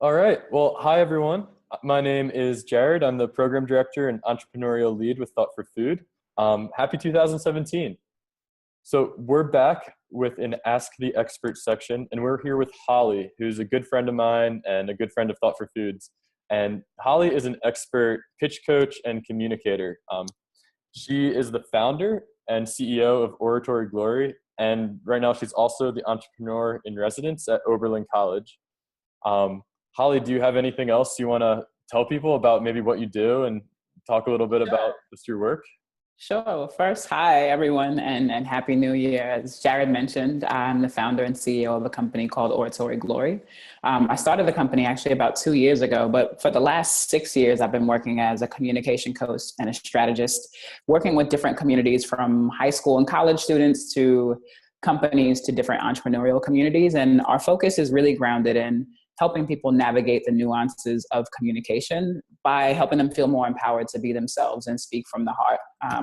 All right. Well, hi, everyone. My name is Jared. I'm the program director and entrepreneurial lead with Thought for Food. Happy 2017. So we're back with an Ask the Expert section, and we're here with Holley, who's a good friend of mine and a good friend of Thought for Foods. And Holley is an expert pitch coach and communicator. She is the founder and CEO of Oratory Glory, and right now she's also the entrepreneur in residence at Oberlin College. Um, Holley, do you have anything else you want to tell people about maybe what you do and talk a little bit about just your work? Sure. Well, first, hi, everyone, and Happy New Year. As Jared mentioned, I'm the founder and CEO of a company called Oratory Glory. I started the company actually about 2 years ago, but for the last 6 years, I've been working as a communication coach and a strategist, working with different communities from high school and college students to companies to different entrepreneurial communities. And our focus is really grounded in helping people navigate the nuances of communication by helping them feel more empowered to be themselves and speak from the heart.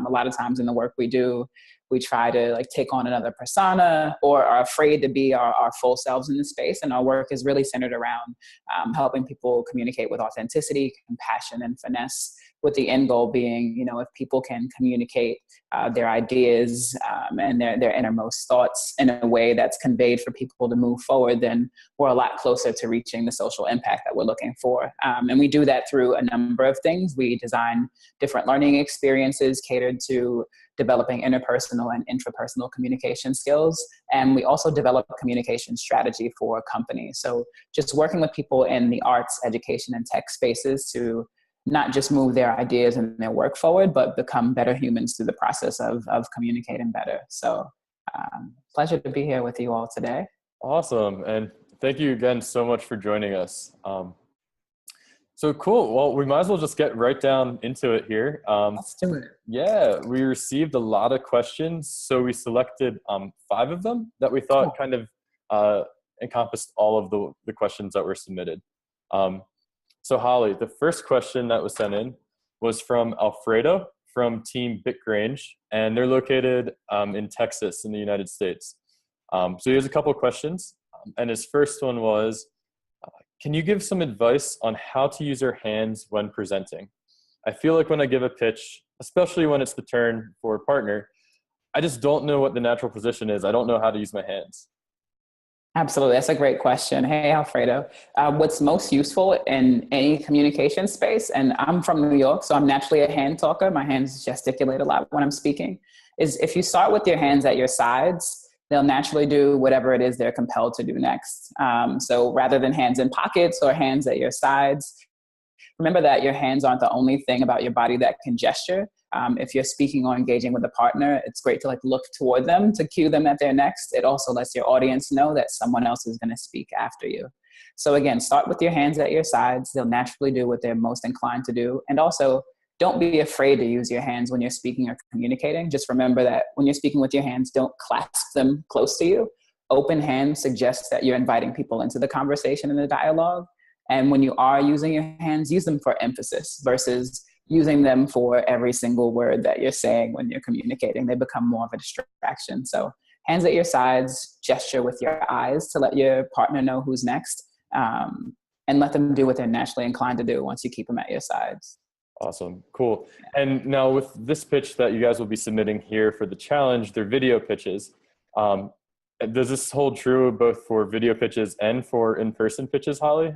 A lot of times in the work we do, we try to take on another persona or are afraid to be our full selves in the space. And our work is really centered around helping people communicate with authenticity, compassion, and finesse, with the end goal being, if people can communicate their ideas and their innermost thoughts in a way that's conveyed for people to move forward, then we're a lot closer to reaching the social impact that we're looking for. And we do that through a number of things. We design different learning experiences catered to developing interpersonal and intrapersonal communication skills. And we also develop a communication strategy for companies. So just working with people in the arts, education, and tech spaces to not just move their ideas and their work forward, but become better humans through the process of communicating better. So pleasure to be here with you all today. Awesome. And thank you again so much for joining us. So cool. Well, we might as well just get right down into it here. Let's do it. Yeah, we received a lot of questions. So we selected 5 of them that we thought kind of encompassed all of the questions that were submitted. So Holley, the first question that was sent in was from Alfredo from Team BitGrange, and they're located in Texas in the United States. So he has a couple of questions. And his first one was, can you give some advice on how to use your hands when presenting? I feel like when I give a pitch, especially when it's the turn for a partner, I just don't know what the natural position is. I don't know how to use my hands. Absolutely. That's a great question. Hey, Alfredo. What's most useful in any communication space, and I'm from New York, so I'm naturally a hand talker. My hands gesticulate a lot when I'm speaking, is if you start with your hands at your sides, they'll naturally do whatever it is they're compelled to do next. So rather than hands in pockets or hands at your sides, remember that your hands aren't the only thing about your body that can gesture. If you're speaking or engaging with a partner, it's great to look toward them to cue them at their next. It also lets your audience know that someone else is going to speak after you. So again, start with your hands at your sides. They'll naturally do what they're most inclined to do. And also, don't be afraid to use your hands when you're speaking or communicating. Just remember that when you're speaking with your hands, don't clasp them close to you. Open hands suggests that you're inviting people into the conversation and the dialogue. And when you are using your hands, use them for emphasis versus using them for every single word that you're saying when you're communicating. They become more of a distraction. So hands at your sides, gesture with your eyes to let your partner know who's next, and let them do what they're naturally inclined to do once you keep them at your sides. Awesome. Cool. And now with this pitch that you guys will be submitting here for the challenge, they're video pitches. Does this hold true both for video pitches and for in-person pitches, Holley?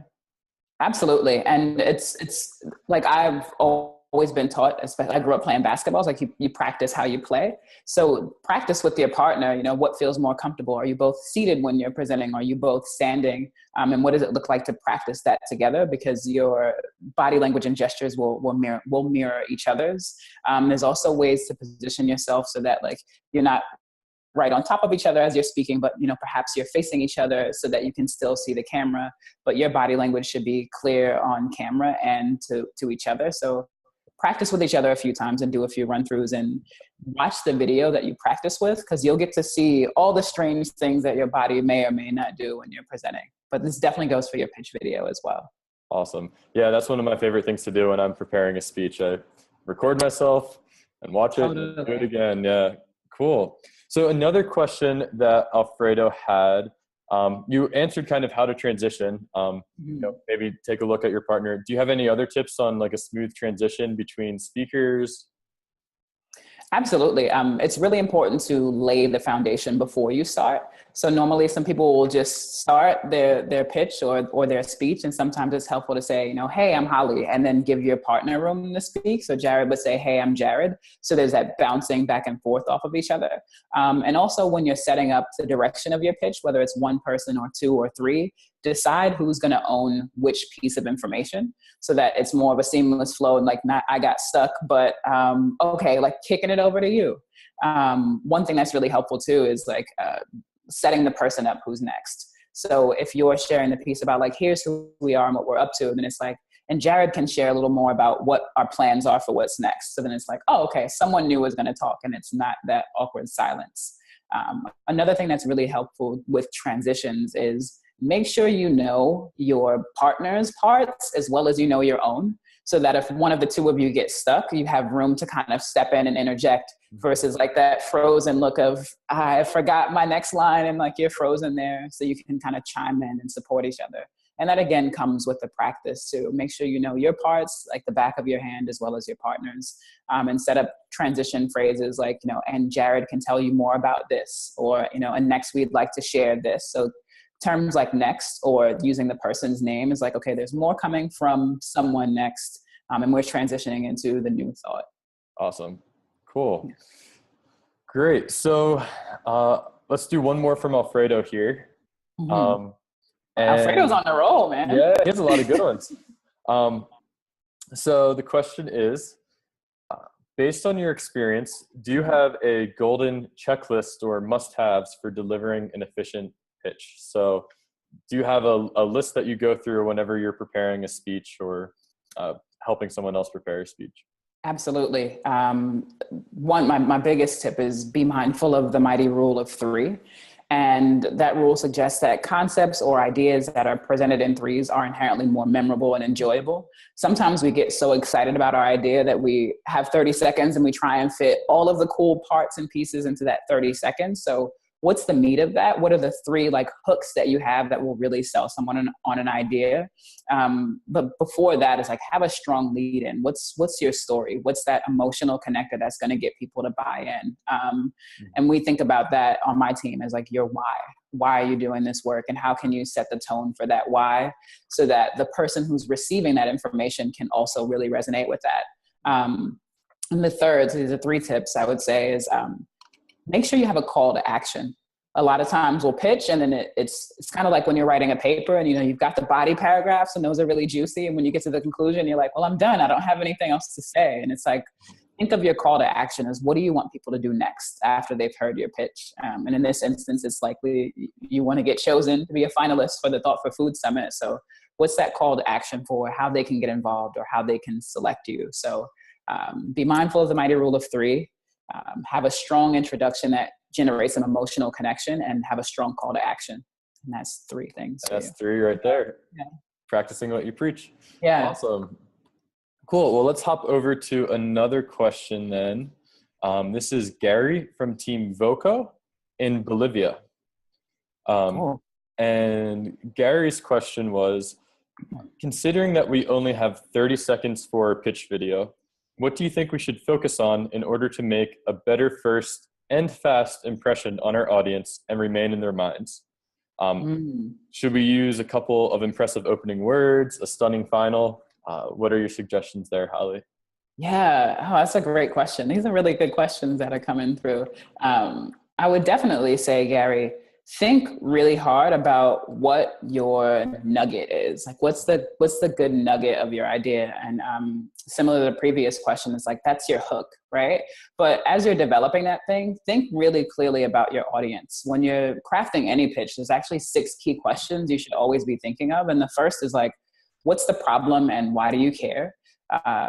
Absolutely. And it's like I've always been taught, especially I grew up playing basketball. It's like you practice how you play. So practice with your partner, what feels more comfortable. Are you both seated when you're presenting? Are you both standing? And what does it look like to practice that together? Because your body language and gestures will mirror each other's. There's also ways to position yourself so that you're not right on top of each other as you're speaking, but perhaps you're facing each other so that you can still see the camera, but your body language should be clear on camera and to each other. So practice with each other a few times and do a few run-throughs and watch the video that you practice with, because you'll get to see all the strange things that your body may or may not do when you're presenting. But this definitely goes for your pitch video as well. Awesome. Yeah, that's one of my favorite things to do when I'm preparing a speech. I record myself and watch it and do it again. Yeah, cool. So another question that Alfredo had You answered kind of how to transition. Maybe take a look at your partner. Do you have any other tips on like a smooth transition between speakers? Absolutely. It's really important to lay the foundation before you start. So normally some people will just start their pitch or their speech. And sometimes it's helpful to say, hey, I'm Holley, and then give your partner room to speak. So Jared would say, hey, I'm Jared. So there's that bouncing back and forth off of each other. And also when you're setting up the direction of your pitch, whether it's one person or two or three, decide who's going to own which piece of information so that it's more of a seamless flow and like not I got stuck, but okay, like kicking it over to you. One thing that's really helpful too is like setting the person up who's next. So if you're sharing the piece about like, here's who we are and what we're up to, then it's like, and Jared can share a little more about what our plans are for what's next. So then it's like, oh, okay, someone new is going to talk and it's not that awkward silence. Another thing that's really helpful with transitions is make sure you know your partner's parts as well as you know your own, so that if one of the two of you get stuck, you have room to kind of step in and interject versus like that frozen look of, I forgot my next line, and like you're frozen there. So you can kind of chime in and support each other. And that again comes with the practice too. Make sure you know your parts, like the back of your hand, as well as your partner's, and set up transition phrases like, and Jared can tell you more about this, or, and next we'd like to share this. So terms like next or using the person's name is like, okay, there's more coming from someone next, and we're transitioning into the new thought. Awesome. Cool. Great. So let's do one more from Alfredo here. Alfredo's on the roll, man. Yeah, he has a lot of good ones. So the question is, based on your experience, do you have a golden checklist or must-haves for delivering an efficient pitch? So do you have a list that you go through whenever you're preparing a speech or helping someone else prepare a speech? Absolutely. My biggest tip is be mindful of the mighty rule of three. And that rule suggests that concepts or ideas that are presented in threes are inherently more memorable and enjoyable. Sometimes we get so excited about our idea that we have 30 seconds and we try and fit all of the cool parts and pieces into that 30 seconds. So what's the meat of that? What are the three like hooks that you have that will really sell someone on an idea? But before that is like, have a strong lead in. What's your story? What's that emotional connector that's going to get people to buy in? And we think about that on my team as like your why. Why are you doing this work? And how can you set the tone for that why so that the person who's receiving that information can also really resonate with that? And the third, so these are three tips I would say is, make sure you have a call to action. A lot of times we'll pitch and then it's kind of like when you're writing a paper and you've got the body paragraphs and those are really juicy. And when you get to the conclusion, you're like, well, I'm done. I don't have anything else to say. And it's like, think of your call to action as what do you want people to do next after they've heard your pitch? And in this instance, it's likely you want to get chosen to be a finalist for the Thought for Food Summit. So what's that call to action for? How they can get involved or how they can select you. So be mindful of the mighty rule of three. Have a strong introduction that generates an emotional connection and have a strong call to action. And that's three things. That's three right there. Yeah. Practicing what you preach. Yeah. Awesome. Cool. Well, let's hop over to another question then. This is Gary from Team Voco in Bolivia. Cool. And Gary's question was, considering that we only have 30 seconds for a pitch video, what do you think we should focus on in order to make a better first and fast impression on our audience and remain in their minds? Should we use a couple of impressive opening words, a stunning final? What are your suggestions there, Holley? Yeah, that's a great question. These are really good questions that are coming through. I would definitely say, Gary, think really hard about what your nugget is. Like, what's the good nugget of your idea? And similar to the previous question, it's like, that's your hook, right? But as you're developing that thing, think really clearly about your audience. When you're crafting any pitch, there's actually 6 key questions you should always be thinking of. And the first is like, what's the problem and why do you care?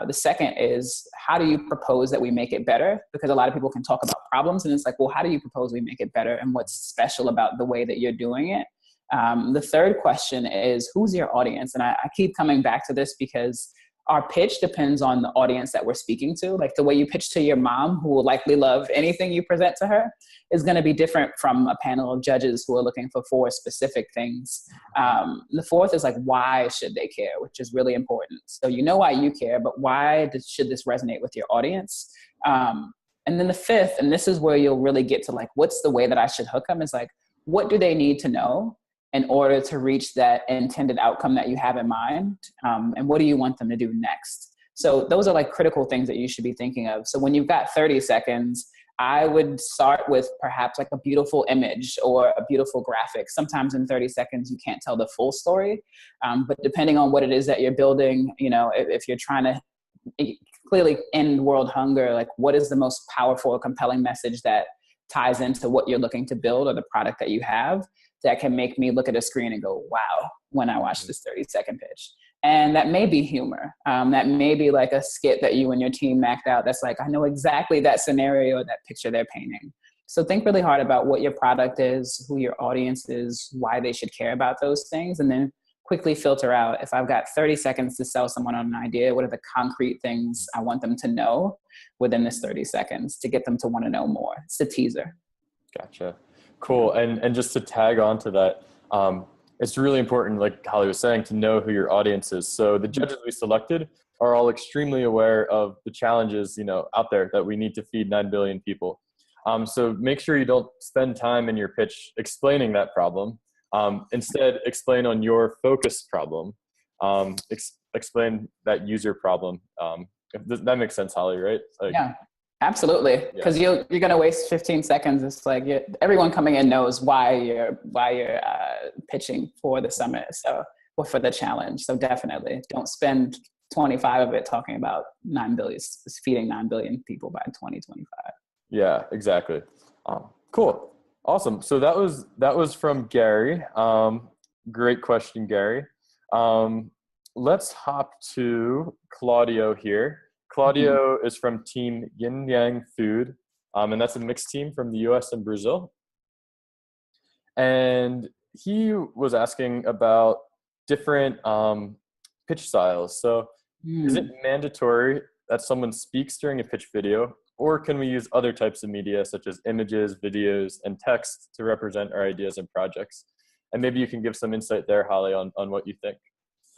The second is, how do you propose that we make it better? Because a lot of people can talk about problems and it's like, well, how do you propose we make it better? And what's special about the way that you're doing it? The third question is, who's your audience? And I keep coming back to this because our pitch depends on the audience that we're speaking to. Like the way you pitch to your mom, who will likely love anything you present to her, is going to be different from a panel of judges who are looking for 4 specific things. The 4th is like, why should they care, which is really important. So you know why you care, but why should this resonate with your audience? And then the 5th, and this is where you'll really get to like, what's the way that I should hook them, is like, what do they need to know in order to reach that intended outcome that you have in mind? And what do you want them to do next? So those are like critical things that you should be thinking of. So when you've got 30 seconds, I would start with perhaps like a beautiful image or a beautiful graphic. Sometimes in 30 seconds, you can't tell the full story, but depending on what it is that you're building, you know, if you're trying to clearly end world hunger, like what is the most powerful or compelling message that ties into what you're looking to build or the product that you have, that can make me look at a screen and go, wow, when I watch this 30-second pitch. And that may be humor. That may be like a skit that you and your team mapped out. That's like, I know exactly that scenario, or that picture they're painting. So think really hard about what your product is, who your audience is, why they should care about those things. And then quickly filter out, if I've got 30 seconds to sell someone on an idea, what are the concrete things I want them to know within this 30 seconds to get them to want to know more? It's a teaser. Gotcha. Cool. And just to tag on to that, it's really important, like Holley was saying, to know who your audience is. So the judges we selected are all extremely aware of the challenges, you know, out there that we need to feed 9 billion people. So make sure you don't spend time in your pitch explaining that problem. Instead, explain on your focused problem. Explain that user problem. That makes sense, Holley, right? Like, yeah. Absolutely, because you're going to waste 15 seconds. It's like everyone coming in knows why you're pitching for the summit, so or for the challenge. So definitely don't spend 25 of it talking about feeding 9 billion people by 2025. Yeah, exactly. Cool, awesome. So that was from Gary. Great question, Gary. Let's hop to Claudio here. Claudio is from Team Yin Yang Food, and that's a mixed team from the US and Brazil. And he was asking about different pitch styles. So is it mandatory that someone speaks during a pitch video, or can we use other types of media such as images, videos, and text to represent our ideas and projects? And maybe you can give some insight there, Holley, on what you think.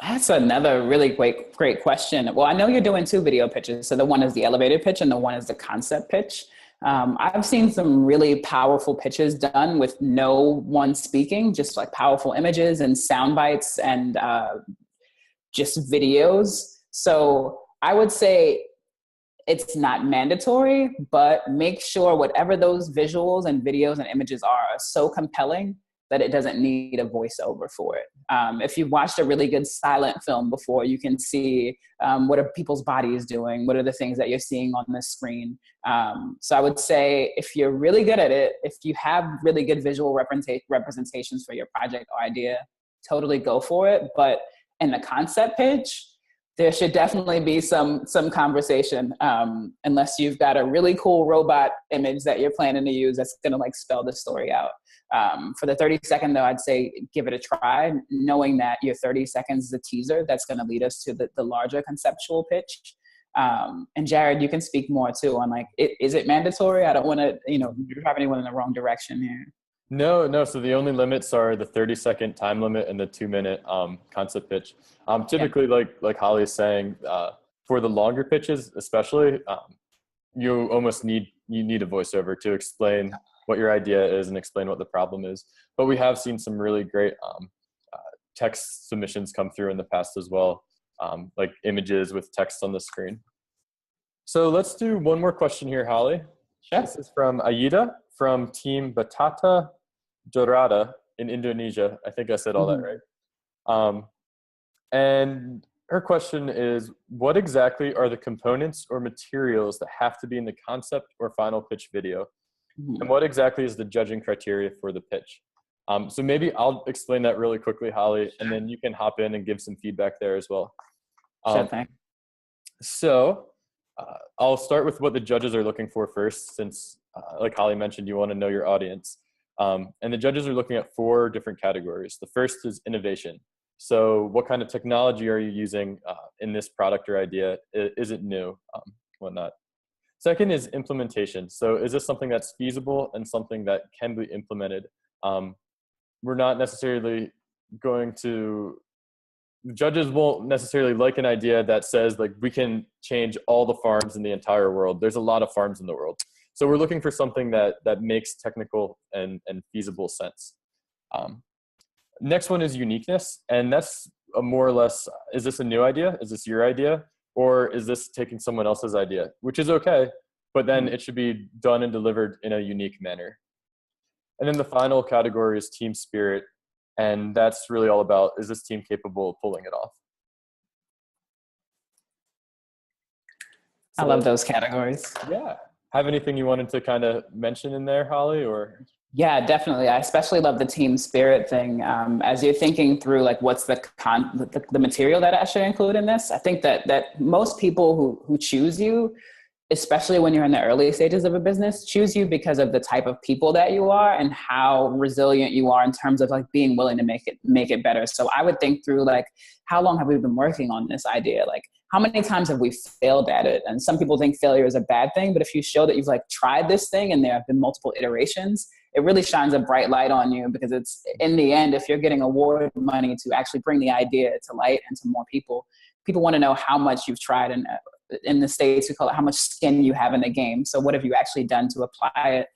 That's another really great question. Well, I know you're doing 2 video pitches. So the one is the elevator pitch and the one is the concept pitch. I've seen some really powerful pitches done with no one speaking, just like powerful images and sound bites and just videos. So I would say it's not mandatory, but make sure whatever those visuals and videos and images are so compelling that it doesn't need a voiceover for it. If you've watched a really good silent film before, you can see what are people's bodies doing, what are the things that you're seeing on the screen. So I would say if you're really good at it, if you have really good visual representations for your project or idea, totally go for it. But in the concept pitch, there should definitely be some conversation, unless you've got a really cool robot image that you're planning to use that's gonna like spell the story out. For the 30-second though, I'd say give it a try, knowing that your 30 seconds is a teaser that's gonna lead us to the larger conceptual pitch. And Jared, you can speak more too on like, is it mandatory? I don't wanna, drive anyone in the wrong direction here. No. So the only limits are the 30-second time limit and the 2-minute concept pitch. Typically, like Holley is saying, for the longer pitches, especially, you almost need a voiceover to explain what your idea is and explain what the problem is. But we have seen some really great text submissions come through in the past as well, like images with text on the screen. So let's do one more question here, Holley. Sure. This is from Aida from Team Batata Dorada in Indonesia. I think I said all that right. And her question is, what exactly are the components or materials that have to be in the concept or final pitch video? And what exactly is the judging criteria for the pitch? So maybe I'll explain that really quickly, Holley, and then you can hop in and give some feedback there as well. Sure thing. So I'll start with what the judges are looking for first, since like Holley mentioned, you want to know your audience. And the judges are looking at 4 different categories. The first is innovation. So what kind of technology are you using in this product or idea? Is it new? Whatnot. Second is implementation. So is this something that's feasible and something that can be implemented? We're not necessarily going to, judges won't necessarily like an idea that says like we can change all the farms in the entire world. There's a lot of farms in the world. So we're looking for something that makes technical and feasible sense. Next one is uniqueness. And that's a more or less, is this a new idea? Is this your idea? Or is this taking someone else's idea? Which is okay, but then it should be done and delivered in a unique manner. And then the final category is team spirit. And that's really all about, is this team capable of pulling it off? I love those categories. Yeah. Have anything you wanted to kind of mention in there, Holley, or? Yeah, definitely. I especially love the team spirit thing. As you're thinking through, like, what's the material that I should include in this? I think that most people who choose you, especially when you're in the early stages of a business, choose you because of the type of people that you are and how resilient you are in terms of like being willing to make it better. So I would think through like, how long have we been working on this idea? Like, how many times have we failed at it? And some people think failure is a bad thing, but if you show that you've like tried this thing and there have been multiple iterations, it really shines a bright light on you, because it's, in the end, if you're getting award money to actually bring the idea to light and to more people want to know how much you've tried. And in the States, we call it how much skin you have in the game. So what have you actually done to apply it?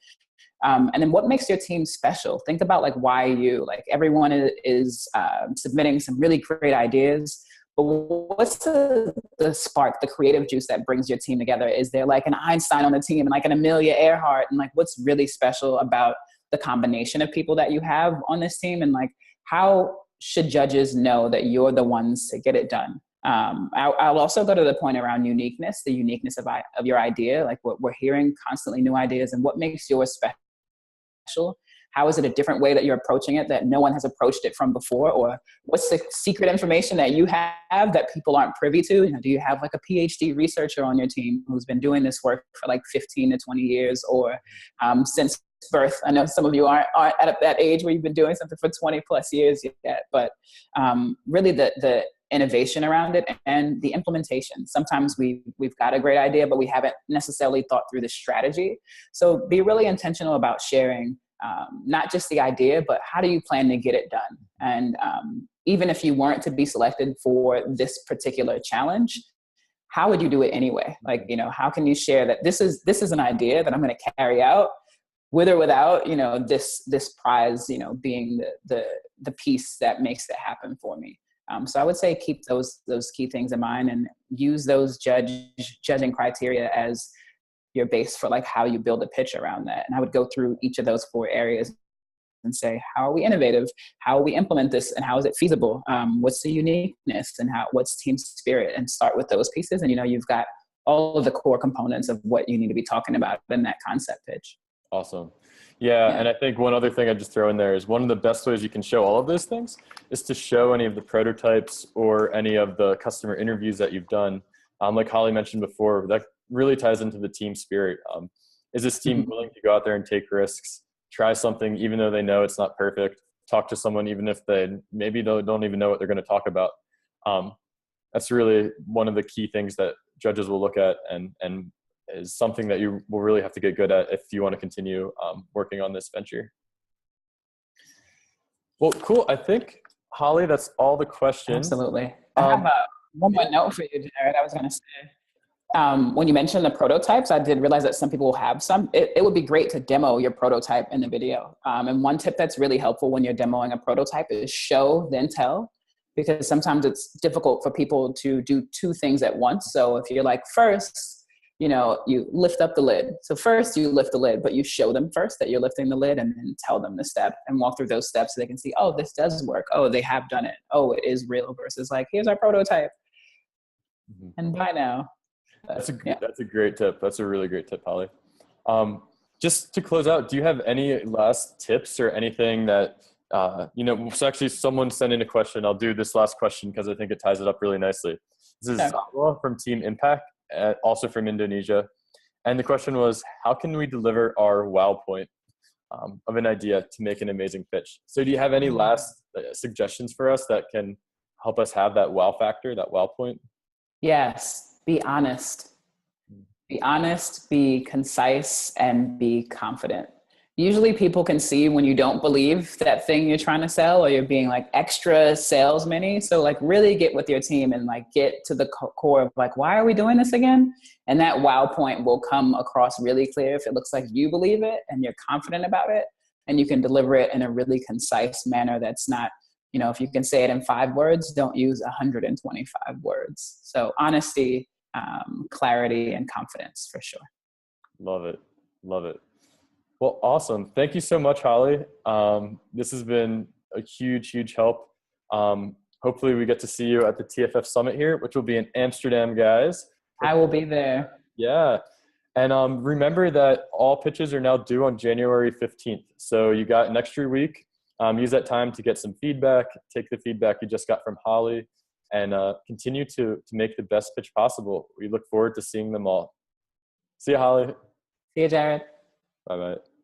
And then what makes your team special? Think about like why you, like everyone is submitting some really great ideas, but what's the spark, the creative juice that brings your team together? Is there like an Einstein on the team and like an Amelia Earhart? And like, what's really special about the combination of people that you have on this team? And like, how should judges know that you're the ones to get it done? I'll also go to the point around uniqueness, the uniqueness of your idea. Like, what we're hearing constantly new ideas, and what makes yours special. How is it a different way that you're approaching it that no one has approached it from before? Or what's the secret information that you have that people aren't privy to? You know, do you have like a PhD researcher on your team who's been doing this work for like 15 to 20 years or since birth? I know some of you aren't at that age where you've been doing something for 20 plus years yet, but really the innovation around it and the implementation. Sometimes we've got a great idea, but we haven't necessarily thought through the strategy. So be really intentional about sharing not just the idea, but how do you plan to get it done? And even if you weren't to be selected for this particular challenge, how would you do it anyway? Like, you know, how can you share that this is an idea that I'm going to carry out with or without, you know, this prize, you know, being the piece that makes it happen for me. So I would say keep those key things in mind and use those judging criteria as your base for like how you build a pitch around that. And I would go through each of those 4 areas and say, how are we innovative? How we implement this? And how is it feasible? What's the uniqueness and what's team spirit? And start with those pieces. And, you know, you've got all of the core components of what you need to be talking about in that concept pitch. Awesome. Yeah. And I think one other thing I'd just throw in there is one of the best ways you can show all of those things is to show any of the prototypes or any of the customer interviews that you've done. Like Holley mentioned before, that really ties into the team spirit. Is this team willing to go out there and take risks, try something, even though they know it's not perfect, talk to someone, even if they don't even know what they're going to talk about. That's really one of the key things that judges will look at and is something that you will really have to get good at if you want to continue working on this venture. Well, cool. I think, Holley, that's all the questions. Absolutely. I have one more note for you, Jared. I was going to say, when you mentioned the prototypes, I did realize that some people have some. It would be great to demo your prototype in the video. And one tip that's really helpful when you're demoing a prototype is show, then tell, because sometimes it's difficult for people to do 2 things at once. So if you're like, first, you know, you lift up the lid. So first you lift the lid, but you show them first that you're lifting the lid and then tell them the step and walk through those steps so they can see, oh, this does work. Oh, they have done it. Oh, it is real, versus like, here's our prototype. And bye now. That's a great tip. That's a really great tip, Holley. Just to close out, do you have any last tips or anything that, you know, so actually someone sent in a question. I'll do this last question because I think it ties it up really nicely. This is Zawa from Team Impact, also from Indonesia. And the question was, how can we deliver our wow point of an idea to make an amazing pitch? So do you have any last suggestions for us that can help us have that wow factor, that wow point? Yes, be honest. Be honest, be concise, and be confident. Usually people can see when you don't believe that thing you're trying to sell, or you're being like extra salesman-y. So like really get with your team and like get to the core of like, why are we doing this again? And that wow point will come across really clear if it looks like you believe it and you're confident about it, and you can deliver it in a really concise manner that's not, you know, if you can say it in 5 words, don't use 125 words. So honesty, clarity, and confidence for sure. Love it. Love it. Well, awesome. Thank you so much, Holley. This has been a huge, huge help. Hopefully we get to see you at the TFF Summit here, which will be in Amsterdam, guys. I will be there. Yeah. And remember that all pitches are now due on January 15th. So you got an extra week. Use that time to get some feedback, take the feedback you just got from Holley, and continue to make the best pitch possible. We look forward to seeing them all. See you, Holley. See you, Jared. Bye-bye.